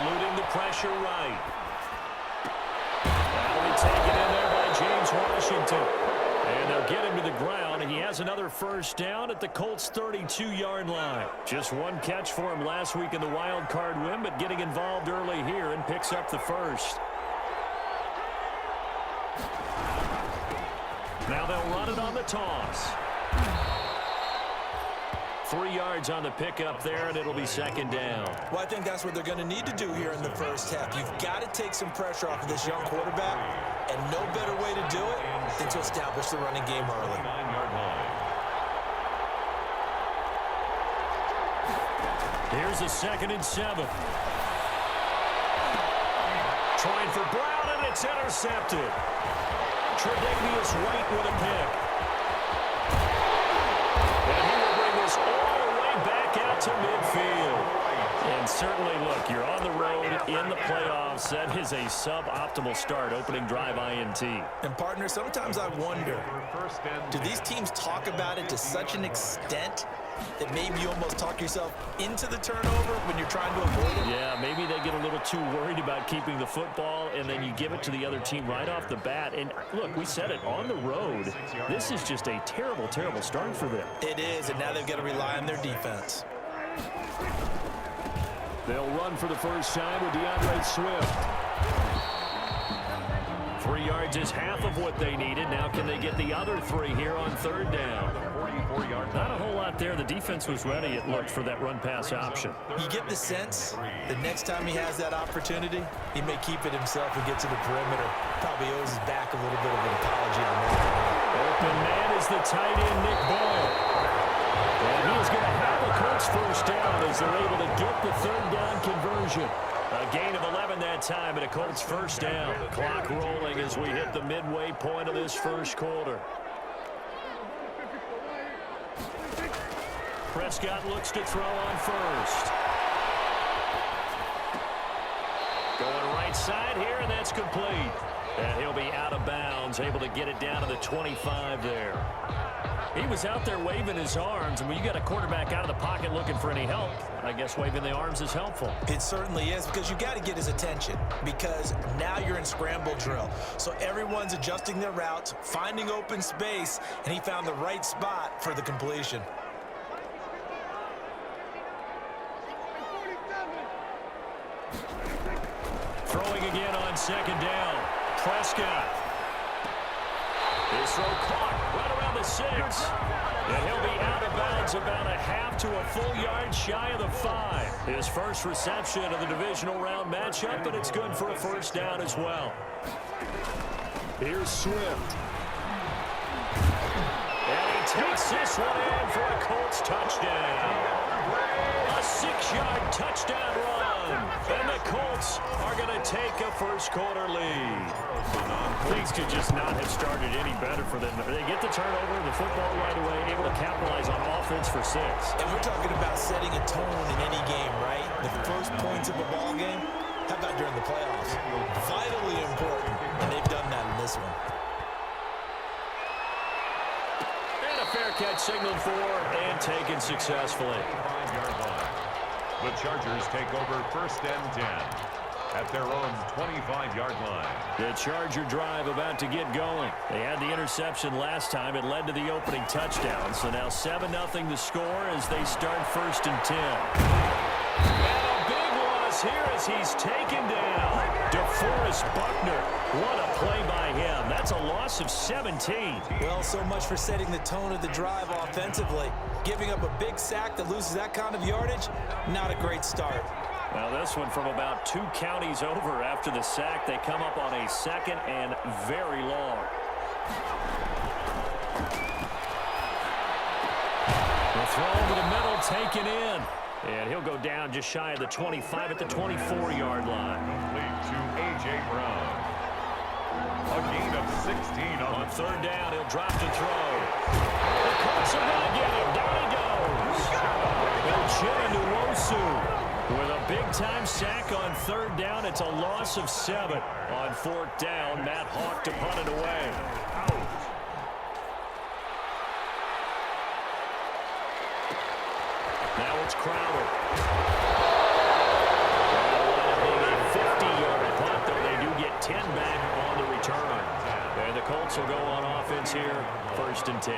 eluding the pressure right. That'll be taken in there by James Washington. And they'll get him to the ground. He has another first down at the Colts' 32-yard line. Just one catch for him last week in the wild card win, but getting involved early here and picks up the first. Now they'll run it on the toss. 3 yards on the pickup there, and it'll be second down. Well, I think that's what they're going to need to do here in the first half. You've got to take some pressure off of this young quarterback, and no better way to do it than to establish the running game early. Here's a 2nd and 7. Trying for Brown, and it's intercepted. Tre'Davious White with a pick. And he will bring this all the way back out to midfield. And certainly, look, you're on the road in the playoffs. That is a suboptimal start, opening drive INT. And, partner, sometimes I wonder, do these teams talk about it to such an extent that maybe you almost talk yourself into the turnover when you're trying to avoid it? Yeah, maybe they get a little too worried about keeping the football, and then you give it to the other team right off the bat. And, look, we said it, on the road, this is just a terrible, terrible start for them. It is, and now they've got to rely on their defense. They'll run for the first time with DeAndre Swift. 3 yards is half of what they needed. Now can they get the other 3 here on 3rd down? Not a whole lot there. The defense was ready, it looked, for that run-pass option. You get the sense that next time he has that opportunity, he may keep it himself and get to the perimeter. Probably owes his back a little bit of an apology on that. Open man is the tight end, Nick Boyle. And he is going to have the Colts first down as they're able to get the 3rd down conversion. A gain of 11 that time and a Colts first down. Clock rolling as we hit the midway point of this first quarter. Prescott looks to throw on first. Going right side here, and that's complete. And he'll be out of bounds, able to get it down to the 25 there. He was out there waving his arms, and when you got a quarterback out of the pocket looking for any help, I guess waving the arms is helpful. It certainly is, because you got to get his attention, because now you're in scramble drill. So everyone's adjusting their routes, finding open space, and he found the right spot for the completion. Throwing again on 2nd down. Prescott. His throw caught right around the 6. And he'll be out of bounds about a half to a full yard shy of the 5. His first reception of the divisional round matchup, but it's good for a first down as well. Here's Swift. And he takes this one in for a Colts touchdown. A 6-yard touchdown run. And the Colts are going to take a first-quarter lead. Things could just not have started any better for them. They get the turnover, the football right away, able to capitalize on offense for 6. And we're talking about setting a tone in any game, right? The first points of a ball game, how about during the playoffs? Vitally important, and they've done that in this one. And a fair catch signaled for and taken successfully. The Chargers take over 1st and 10 at their own 25-yard line. The Charger drive about to get going. They had the interception last time. It led to the opening touchdown. So now 7-0 the score as they start 1st and 10. And a big loss here as he's taken down. DeForest Buckner. What a play by him. That's a loss of 17. Well, so much for setting the tone of the drive offensively. Giving up a big sack that loses that kind of yardage, not a great start. Well, this one from about 2 counties over after the sack. They come up on a 2nd and very long. The throw over the middle taken in. And he'll go down just shy of the 25 at the 24-yard line. Complete to A.J. Brown. A gain of 16 on 3rd down. He'll drop to throw. The Colts are going to get him. Down he goes. Uchenna Nwosu with a big-time sack on 3rd down. It's a loss of 7 on 4th down. Matt Hawk to punt it away. Now it's Crowder. A 1st and 10.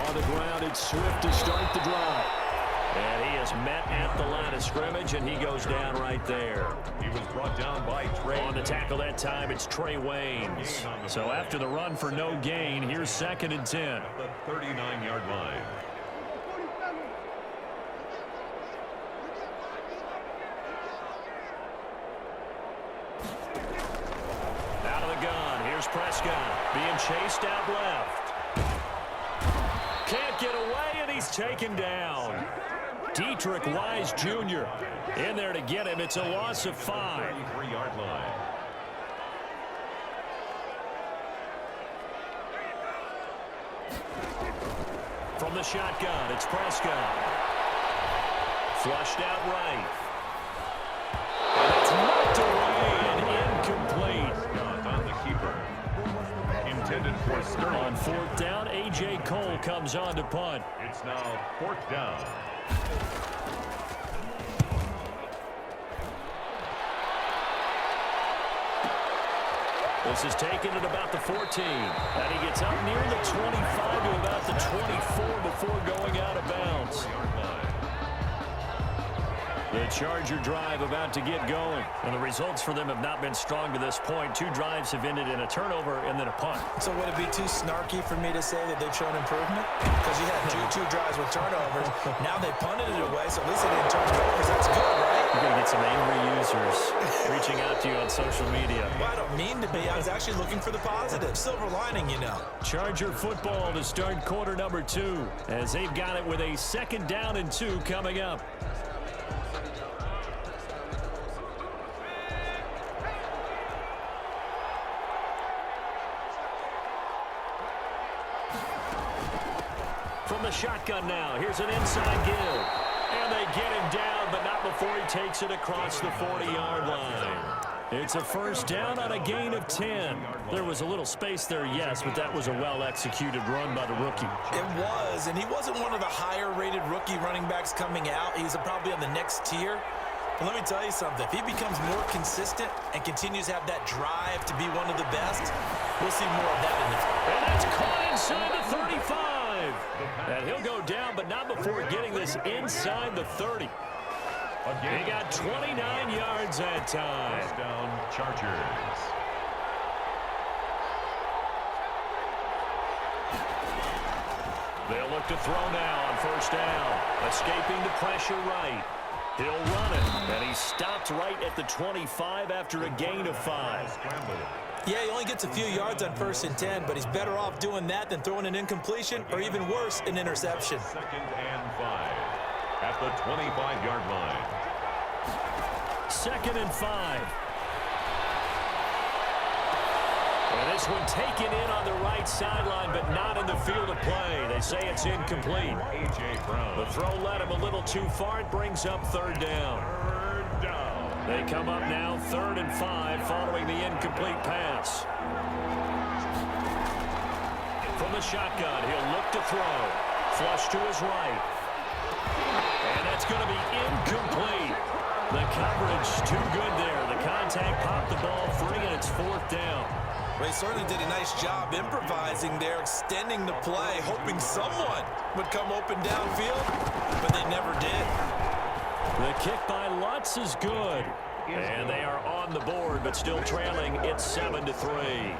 On the ground, it's Swift to start the drive. And he is met at the line of scrimmage, and he goes down right there. He was brought down by Trey. On the tackle that time, it's Trey Waynes. So after the run for no gain, here's 2nd and 10. At the 39-yard line. Out of the gun, here's Prescott being chased out left. Can't get away, and he's taken down. Dietrich Wise Jr. in there to get him. It's a loss of 5. 33-yard line. From the shotgun, it's Prescott. Flushed out right. And it's knocked away and incomplete. Prescott on the keeper. Intended for Sterling. On 4th down, A.J. Cole comes on to punt. It's now 4th down. This is taken at about the 14. And he gets up near the 25 to about the 24 before going out of bounds. The Charger drive about to get going. And the results for them have not been strong to this point. 2 drives have ended in a turnover and then a punt. So would it be too snarky for me to say that they've shown improvement? Because you had two drives with turnovers. Now they punted it away, so at least they didn't turn it over. That's good, right? You're going to get some angry users reaching out to you on social media. Well, I don't mean to be. I was actually looking for the positive. Silver lining, you know. Charger football to start quarter number 2 as they've got it with a 2nd down and 2 coming up. From the shotgun now, here's an inside give. And they get him down, but not before he takes it across the 40-yard line. It's a 1st down on a gain of 10. There was a little space there, yes, but that was a well-executed run by the rookie. It was, and he wasn't one of the higher-rated rookie running backs coming out. He's probably on the next tier. But let me tell you something. If he becomes more consistent and continues to have that drive to be one of the best, we'll see more of that in the future. And that's caught inside the 35. And he'll go down, but not before getting this inside the 30. He got 29 yards that time. Down Chargers. They'll look to throw now on 1st down. Escaping the pressure right. He'll run it, and he stopped right at the 25 after a gain of 5. Yeah, he only gets a few yards on 1st and 10, but he's better off doing that than throwing an incompletion or even worse, an interception. 2nd and 5 at the 25-yard line. 2nd and 5. And this one taken in on the right sideline, but not in the field of play. They say it's incomplete. A.J. Brown. The throw led him a little too far. It brings up 3rd down. 3rd down. They come up now 3rd and 5 following the incomplete pass. From the shotgun, he'll look to throw. Flush to his right. And that's going to be incomplete. The coverage too good there. The contact popped the ball free, and it's 4th down. Well, he certainly did a nice job improvising there, extending the play, hoping someone would come open downfield, but they never did. The kick by Lutz is good. And they are on the board, but still trailing. It's 7-3.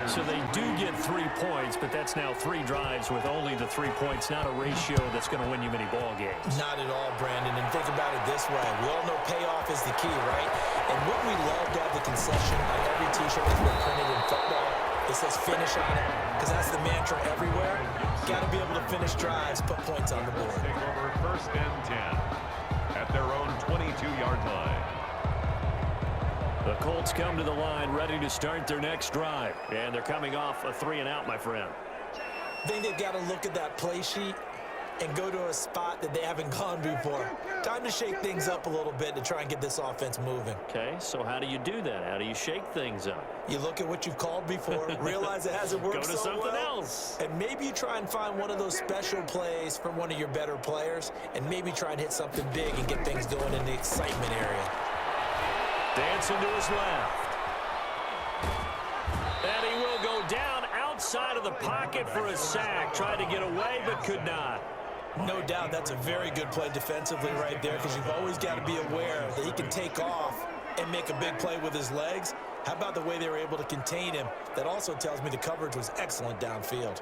So they do get 3 points, but that's now 3 drives with only the 3 points, not a ratio that's going to win you many ball games. Not at all, Brandon. And think about it this way. We all know payoff is the key, right? And wouldn't we love to have the concession on every T-shirt that's been printed in football? It says finish on it, because that's the mantra everywhere. Got to be able to finish drives, put points on the board. Take over 1st and 10 at their own 22-yard line. The Colts come to the line ready to start their next drive. And they're coming off a 3-and-out, my friend. I think they've got to look at that play sheet and go to a spot that they haven't gone before. Time to shake things up a little bit to try and get this offense moving. Okay, so how do you do that? How do you shake things up? You look at what you've called before, realize it hasn't worked Go to so something well, else. and maybe you try and find one of those special plays from one of your better players, and maybe try and hit something big and get things going in the excitement area. Dancing to his left. of the pocket for a sack. Tried to get away, but could not. No doubt that's a very good play defensively right there, because you've always got to be aware that he can take off and make a big play with his legs. How about the way they were able to contain him? That also tells me the coverage was excellent downfield.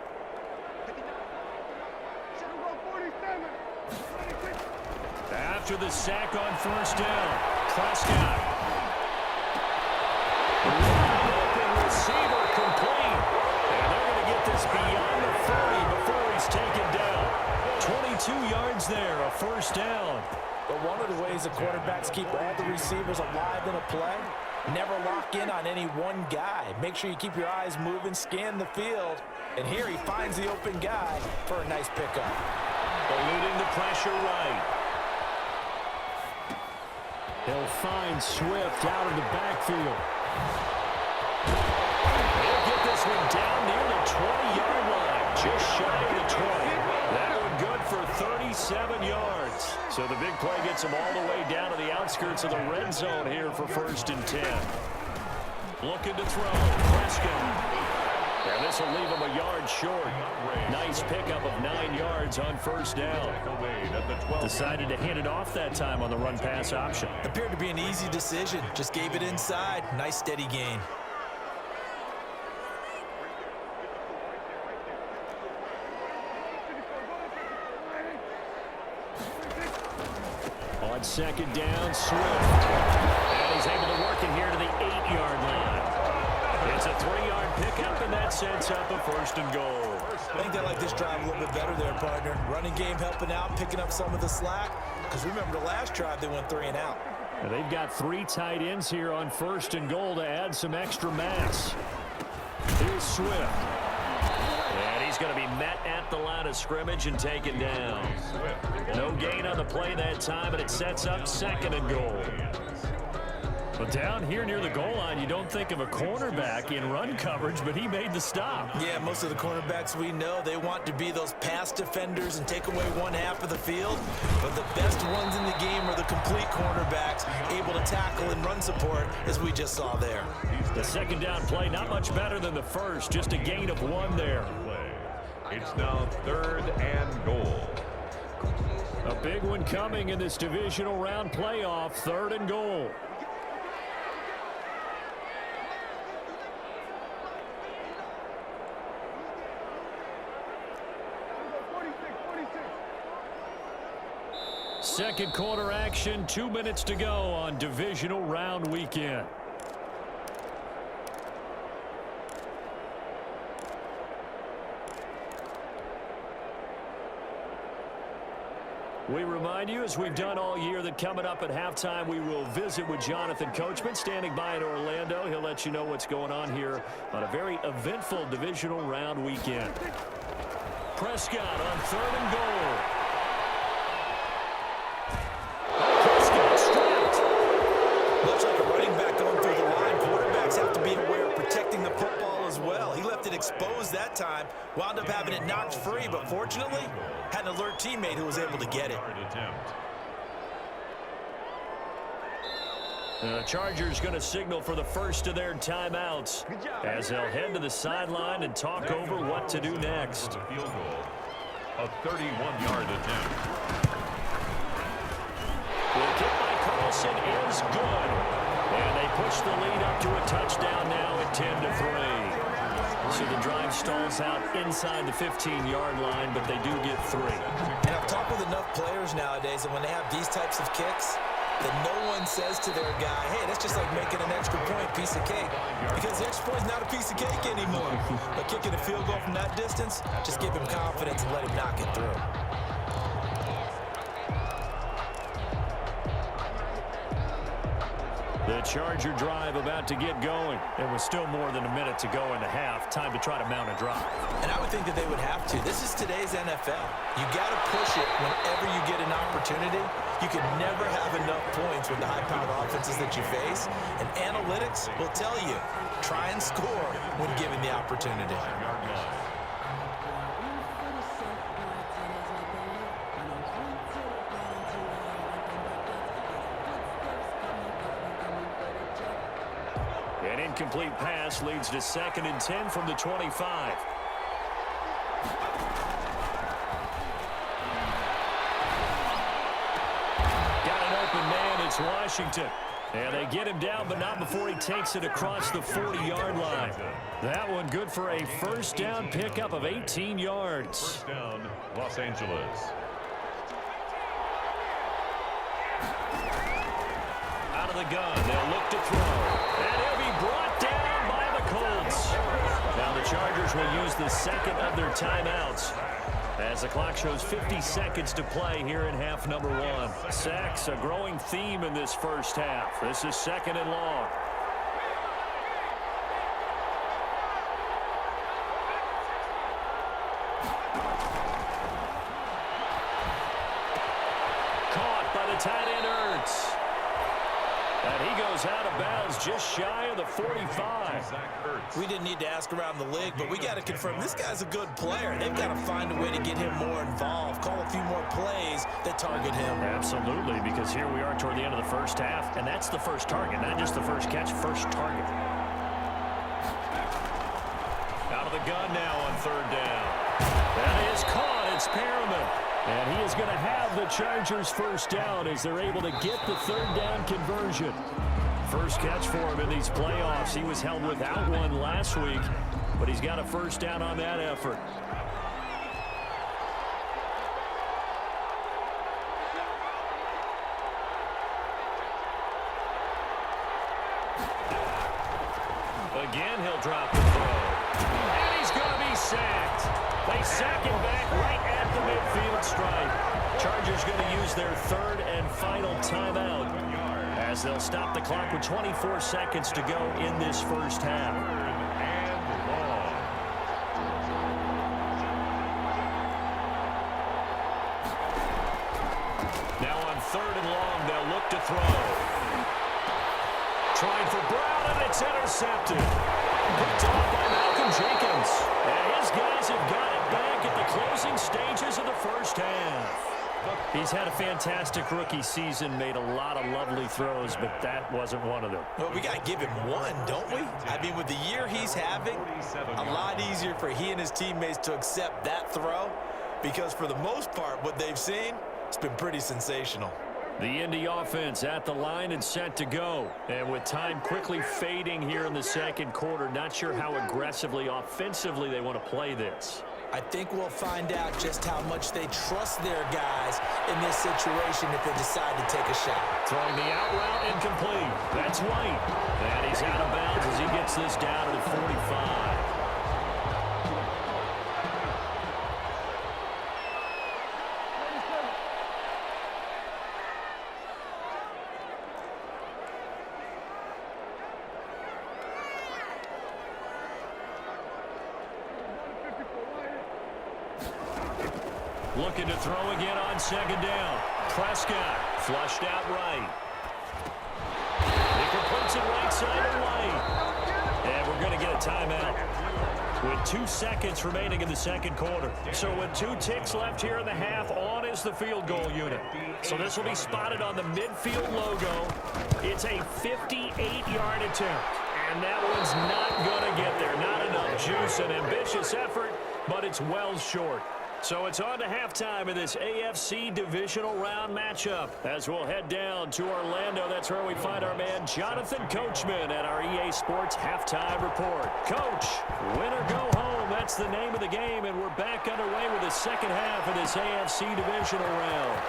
After the sack on first down, Prescott. Open receiver complete. And they're going to get this beyond the 30 before he's taken down. 22 yards there, a first down. But one of the ways the quarterbacks keep all the receivers alive in a play, never lock in on any one guy. Make sure you keep your eyes moving, scan the field. And here he finds the open guy for a nice pickup. Eluding the pressure right. He'll find Swift out of the backfield. He'll get this one down near the 20-yard line, just shy of the 20. That one good for 37 yards. So the big play gets him all the way down to the outskirts of the red zone here for 1st and 10. Looking to throw, Prescott. And this will leave him a yard short. Nice pickup of 9 yards on first down. Decided to hand it off that time on the run-pass option. Appeared to be an easy decision. Just gave it inside. Nice steady gain. On second down, Swift. And he's able to work it here to the 8-yard line. It's a 3-yard pickup, and that sets up a 1st and goal. I think they like this drive a little bit better there, partner. Running game helping out, picking up some of the slack. Because remember, the last drive they went 3 and out. And they've got 3 tight ends here on 1st and goal to add some extra mass. Here's Swift. And he's going to be met at the line of scrimmage and taken down. No gain on the play that time, and it sets up 2nd and goal. But down here near the goal line, you don't think of a cornerback in run coverage, but he made the stop. Yeah, most of the cornerbacks we know, they want to be those pass defenders and take away one half of the field. But the best ones in the game are the complete cornerbacks, able to tackle and run support, as we just saw there. The second down play, not much better than the first, just a gain of 1 there. It's now 3rd and goal. A big one coming in this divisional round playoff, 3rd and goal. Second quarter action, 2 minutes to go on divisional round weekend. We remind you, as we've done all year, that coming up at halftime, we will visit with Jonathan Coachman, standing by in Orlando. He'll let you know what's going on here on a very eventful divisional round weekend. Prescott on 3rd and goal. Prescott stripped. Much like a running back going through the line, quarterbacks have to be aware of protecting the football as well. He left it exposed that time, wound up having it knocked free, but fortunately, had an alert teammate who was able to get it. The Chargers going to signal for the first of their timeouts as they'll head to the sideline and talk over what to do next. A field goal, a 31-yard attempt. The kick by Carlson is good. And they push the lead up to a touchdown now at 10-3. So the drive stalls out inside the 15-yard line, but they do get 3. And I've talked with enough players nowadays, and when they have these types of kicks, that no one says to their guy, hey, that's just like making an extra point, piece of cake. Because the extra point is not a piece of cake anymore. But kicking a field goal from that distance, just give him confidence and let him knock it through. The Charger drive about to get going. There was still more than a minute to go in the half. Time to try to mount a drive. And I would think that they would have to. This is today's NFL. You got to push it whenever you get an opportunity. You can never have enough points with the high-powered offenses that you face. And analytics will tell you, try and score when given the opportunity. An incomplete pass leads to 2nd and 10 from the 25. it's Washington. And they get him down, but not before he takes it across the 40-yard line. That one good for a first down pickup of 18 yards. First down, Los Angeles. Out of the gun, they'll look to throw. And he'll be brought down by the Colts. Now the Chargers will use the second of their timeouts, as the clock shows 50 seconds to play here in half number one. Sacks, a growing theme in this first half. This is second and long. Caught by the tight end, Ertz. And he goes out of bounds just shy of the 45. We didn't need to ask around the league, but we got to confirm this guy's a good player. They've got to find a way to get him more involved, call a few more plays that target him. Absolutely, because here we are toward the end of the first half, and that's the first target, not just the first catch, first target. Out of the gun now on third down. That is caught. It's Perriman. And he is going to have the Chargers first down as they're able to get the third down conversion. First catch for him in these playoffs. He was held without one last week, but he's got a first down on that effort. Again, he'll drop the throw. And he's going to be sacked. They sack him back right at the midfield stripe. Chargers going to use their third and final timeout, as they'll stop the clock with 24 seconds to go in this first half. Now on third and long, they'll look to throw. Trying for Brown, and it's intercepted. Picked off by Malcolm Jenkins. And his guys have got it back at the closing stages of the first half. He's had a fantastic rookie season, made a lot of lovely throws, but that wasn't one of them. Well, we got to give him one, don't we? I mean, with the year he's having, a lot easier for he and his teammates to accept that throw, because for the most part, what they've seen, it's been pretty sensational. The Indy offense at the line and set to go. And with time quickly fading here in the second quarter, not sure how aggressively, offensively they want to play this. I think we'll find out just how much they trust their guys in this situation if they decide to take a shot. Throwing the out route incomplete. That's White. And he's out of bounds as he gets this down to the 45. Looking to throw again on second down. Prescott flushed out right. He completes it right side to White. And we're going to get a timeout with 2 seconds remaining in the second quarter. So with 2 ticks left here in the half, on is the field goal unit. So this will be spotted on the midfield logo. It's a 58-yard attempt. And that one's not going to get there. Not enough juice. An ambitious effort, but it's well short. So it's on to halftime in this AFC divisional round matchup. As we'll head down to Orlando, that's where we find our man Jonathan Coachman at our EA Sports Halftime Report. Coach, win or go home, that's the name of the game, and we're back underway with the second half of this AFC divisional round.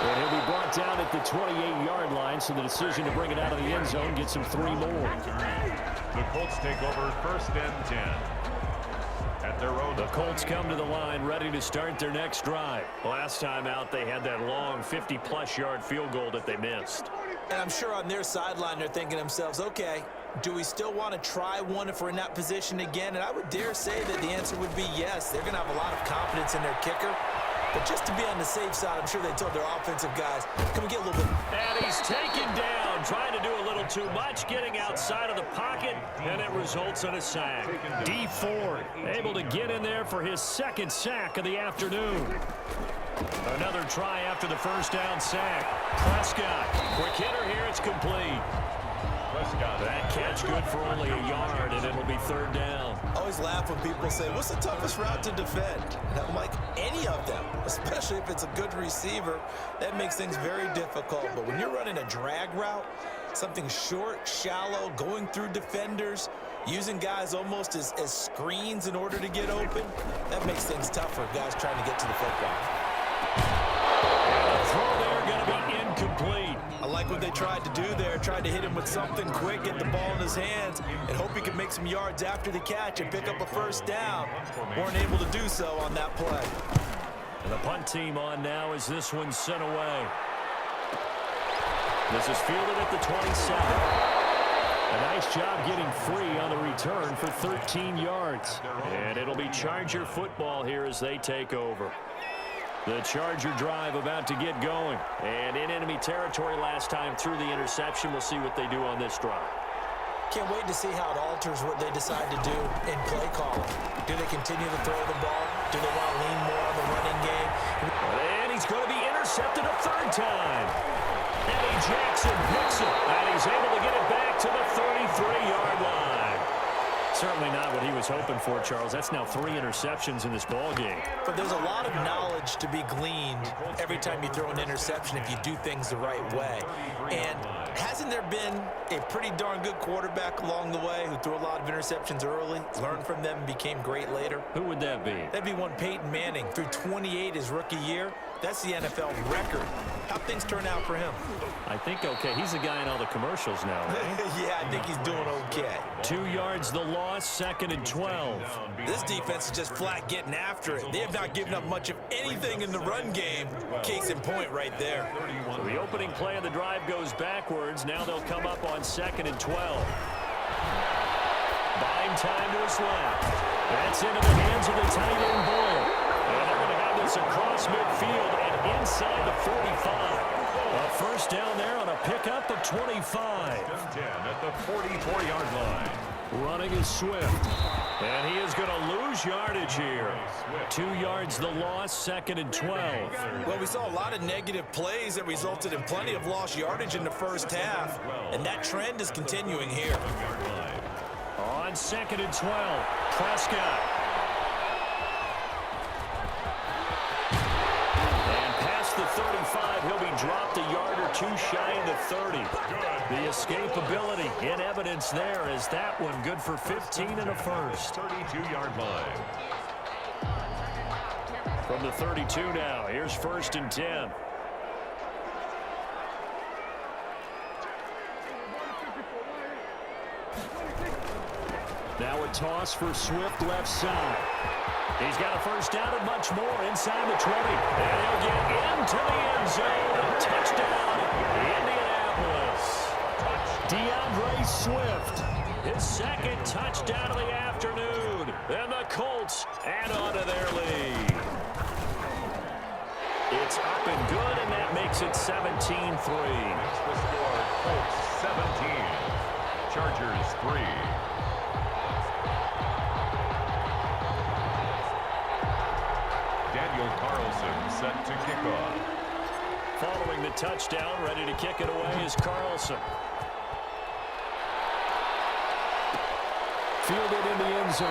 And he'll be brought down at the 28-yard line, so the decision to bring it out of the end zone gets him 3 more. The Colts take over first and 10. At their own. The Colts come to the line ready to start their next drive. Last time out, they had that long 50-plus yard field goal that they missed. And I'm sure on their sideline they're thinking to themselves, okay, do we still want to try one if we're in that position again? And I would dare say that the answer would be yes. They're going to have a lot of confidence in their kicker. But just to be on the safe side, I'm sure they told their offensive guys, can we get a little bit... And he's taken down, trying to do a little too much, getting outside of the pocket, and it results in a sack. D Ford able to get in there for his second sack of the afternoon. Another try after the first down sack. Prescott, quick hitter here, it's complete. That catch good for only a yard, and it'll be third down. I always laugh when people say, what's the toughest route to defend? And I'm like, any of them, especially if it's a good receiver. That makes things very difficult. But when you're running a drag route, something short, shallow, going through defenders, using guys almost as screens in order to get open, that makes things tougher, guys trying to get to the football. And the throw there going to be incomplete. I like what they tried to do there, tried to hit him with something quick, get the ball in his hands, and hope he can make some yards after the catch and pick up a first down. Weren't able to do so on that play. And the punt team on now as this one's sent away. This is fielded at the 27. A nice job getting free on the return for 13 yards. And it'll be Charger football here as they take over. The Charger drive about to get going. And in enemy territory last time through the interception. We'll see what they do on this drive. Can't wait to see how it alters what they decide to do in play calling. Do they continue to throw the ball? Do they want to lean more on the running game? And he's going to be intercepted a third time. Eddie Jackson picks it, and he's able to get it back to the 33-yard line. Certainly not what he was hoping for, Charles. That's now 3 interceptions in this ball game. But there's a lot of knowledge to be gleaned every time you throw an interception if you do things the right way. And hasn't there been a pretty darn good quarterback along the way who threw a lot of interceptions early, learned from them, and became great later? Who would that be? That'd be one Peyton Manning. Threw 28 his rookie year. That's the NFL record. How'd things turn out for him? I think okay. He's the guy in all the commercials now, right? Yeah, I think he's doing okay. 2 yards the loss, 2nd and 12. This defense is just flat getting after it. They have not given up much of anything in the run game. Case in point right there. So the opening play of the drive goes backwards. Now they'll come up on 2nd and 12. Buying time to his left. That's into the hands of the tight end Boyle. And they're going to have this across midfield and inside the 45. A first down there on a pickup of 25. 10 at the 44-yard line. Running is Swift. And he is going to lose yardage here. 2 yards the loss, 2nd and 12. Well, we saw a lot of negative plays that resulted in plenty of lost yardage in the first half. And that trend is continuing here. On 2nd and 12, Prescott. And past the 35, he'll be dropped a yard or two shy of the 30. The escapability in evidence there as that one good for 15 and a first. 32-yard line. From the 32 now, here's 1st and 10. Now a toss for Swift left side. He's got a first down and much more inside the 20. And he'll get into the end zone. Touchdown, Indianapolis. DeAndre Swift, his 2nd touchdown of the afternoon. And the Colts add on to their lead. It's up and good, and that makes it 17-3. That's the score. Colts 17. Chargers 3. Daniel Carlson set to kick off. Following the touchdown, ready to kick it away is Carlson. Fielded in the end zone.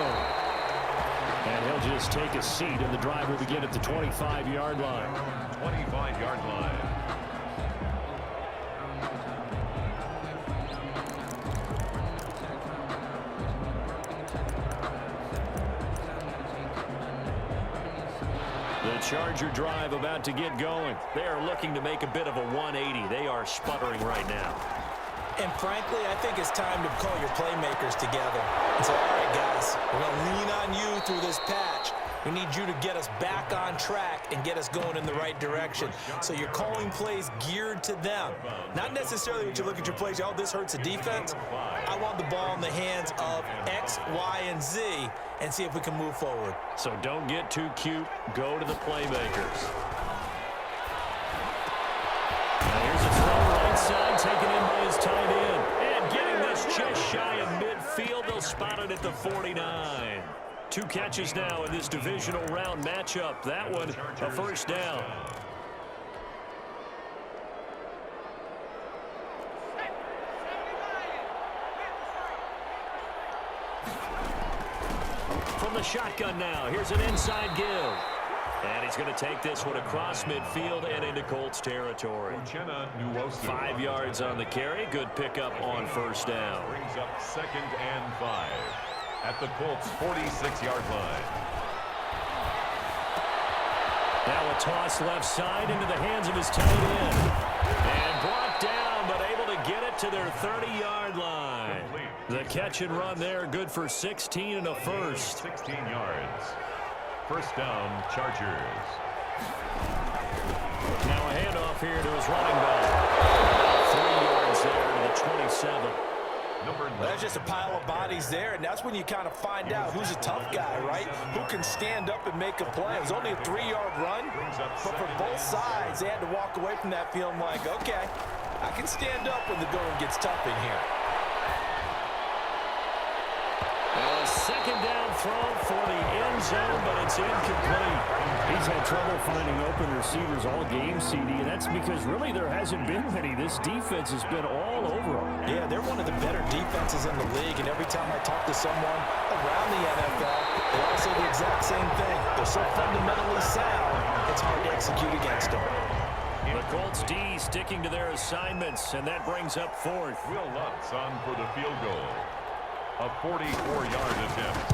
And he'll just take a seat, and the drive will begin at the 25-yard line. 25-yard line. The Charger drive about to get going. They are looking to make a bit of a 180. They are sputtering right now. And frankly, I think it's time to call your playmakers together and say, all right, guys, we're going to lean on you through this patch. We need you to get us back on track and get us going in the right direction. So you're calling plays geared to them. Not necessarily when you look at your plays, oh, this hurts the defense. I want the ball in the hands of X, Y, and Z and see if we can move forward. So don't get too cute. Go to the playmakers. Here's a throw right side, taken in by his tight end. And getting this just shy of midfield, they'll spot it at the 49. 2 catches now in this divisional round matchup. That one, a first down. from the shotgun now. Here's an inside give. And he's going to take this one across midfield and into Colts territory. 5 yards on the carry. Good pickup on first down. Brings up 2nd and 5 at the Colts' 46-yard line. Now a toss left side into the hands of his tight end. And brought down, but able to get it to their 30-yard line. The catch and run there, good for 16 and a first. 16 yards. First down, Chargers. Now a handoff here to his running back. 3 yards there to the 27. That's just a pile of bodies there, and that's when you kind of find out who's a tough guy, right? Who can stand up and make a play. It was only a 3-yard run, but for both sides, they had to walk away from that feeling like, okay, I can stand up when the going gets tough in here. A second down throw for the end zone, but it's incomplete. He's had trouble finding open receivers all game, CD, and that's because really there hasn't been many. This defense has been all over them. Yeah, they're one of the better defenses in the league, and every time I talk to someone around the NFL, they all say the exact same thing. They're so fundamentally sound, it's hard to execute against them. The Colts D sticking to their assignments, and that brings up 4th. Will Lutz on for the field goal. A 44-yard attempt.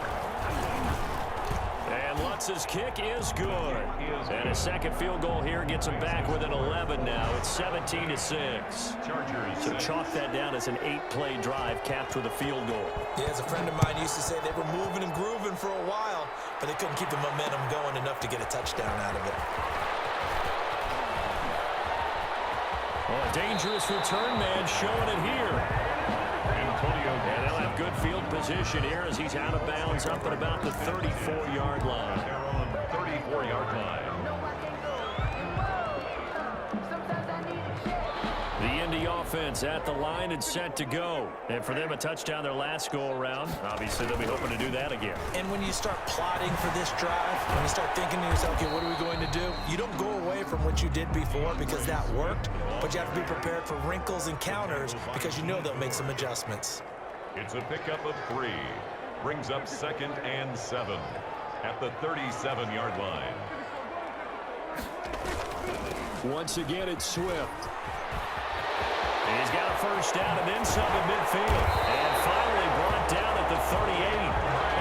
And Lutz's kick is good. And a second field goal here gets him back within 11 now. It's 17-6. Chargers. So chalk that down as an 8-play drive capped with a field goal. Yeah, as a friend of mine used to say, they were moving and grooving for a while, but they couldn't keep the momentum going enough to get a touchdown out of it. Well, a dangerous return man showing it here. And they'll have good field position here as he's out of bounds up at about the 34-yard line. They're on 34-yard line. The Indy offense at the line and set to go. And for them, a touchdown their last go-around. Obviously, they'll be hoping to do that again. And when you start plotting for this drive, when you start thinking to yourself, okay, what are we going to do? You don't go away from what you did before because that worked, but you have to be prepared for wrinkles and counters because you know they'll make some adjustments. It's a pickup of 3. Brings up 2nd and 7 at the 37-yard line. Once again, it's Swift. He's got a first down and then some in midfield. And finally brought down at the 38.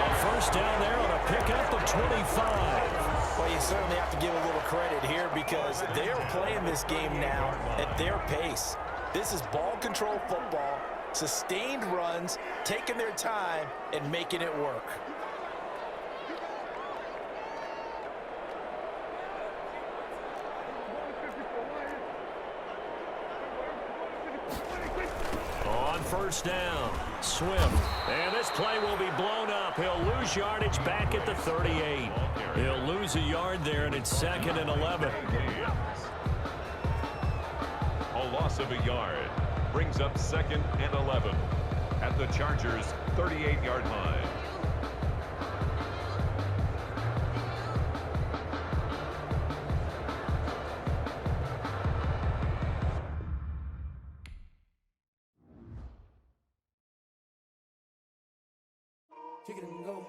A first down there on a pickup of 25. Well, you certainly have to give a little credit here because they're playing this game now at their pace. This is ball control football, sustained runs, taking their time, and making it work. On first down, Swift. And this play will be blown up. He'll lose yardage back at the 38. He'll lose a yard there, and it's 2nd and 11. A loss of a yard. Brings up 2nd and 11 at the Chargers' 38-yard line. Kick it and go.